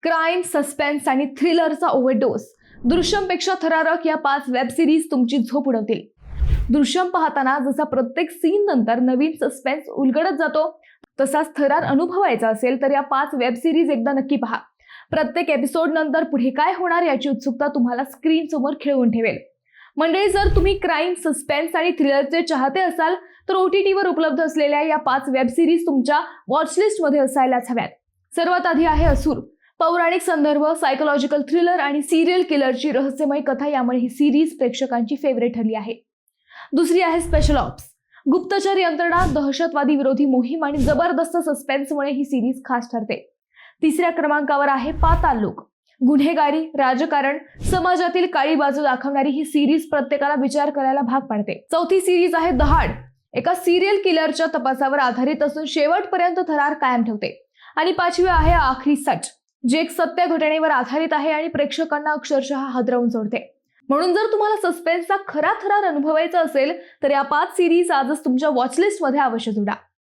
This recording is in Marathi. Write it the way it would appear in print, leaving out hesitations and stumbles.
क्राईम, सस्पेन्स आणि थ्रिलरचा ओव्हरडोस. दृश्यमपेक्षा थरारक या 5 वेब सिरीज तुमची झोप उडवतील. दृश्यम पाहताना जसा प्रत्येक सीन नंतर नवीन सस्पेन्स उलगडत जातो, तसाच थरार अनुभवायचा असेल तर या 5 वेब सिरीज एकदा नक्की पहा. प्रत्येक एपिसोड नंतर पुढे काय होणार याची उत्सुकता तुम्हाला स्क्रीन समोर खिळवून ठेवेल. मंडळी, जर तुम्ही क्राईम, सस्पेन्स आणि थ्रिलरचे चाहते असाल तर OTTवर उपलब्ध असलेल्या या 5 वेब सिरीज तुमच्या वॉचलिस्ट मध्ये असायलाच हव्यात. सर्वात आधी आहे असूर. पौराणिक संदर्भ, सायकोलॉजिकल थ्रिलर आणि सिरियल किलरची रहस्यमय कथा यामुळे ही सिरीज प्रेक्षकांची फेवरेट ठरली आहे. दुसरी आहे स्पेशल ऑप्स. गुप्तचर यंत्रणा, दहशतवादी विरोधी मोहीम आणि जबरदस्त सस्पेन्समुळे ही सिरीज खास ठरते. तिसऱ्या क्रमांकावर आहे पाताल लोक. गुन्हेगारी, राजकारण, समाजातील काळी बाजू दाखवणारी ही सिरीज प्रत्येकाला विचार करायला भाग पाडते. चौथी सिरीज आहे दहाड. एका सिरियल किलरच्या तपासावर आधारित असून शेवटपर्यंत थरार कायम ठेवते. आणि पाचवी आहे आखरी सच, जे एक सत्य घटनेवर आधारित आहे आणि प्रेक्षकांना अक्षरशः हादरवून सोडते. म्हणून जर तुम्हाला सस्पेन्सचा खरा थरार अनुभवायचा असेल तर या 5 सिरीज आजच तुमच्या वॉचलिस्ट मध्ये अवश्य जोडा.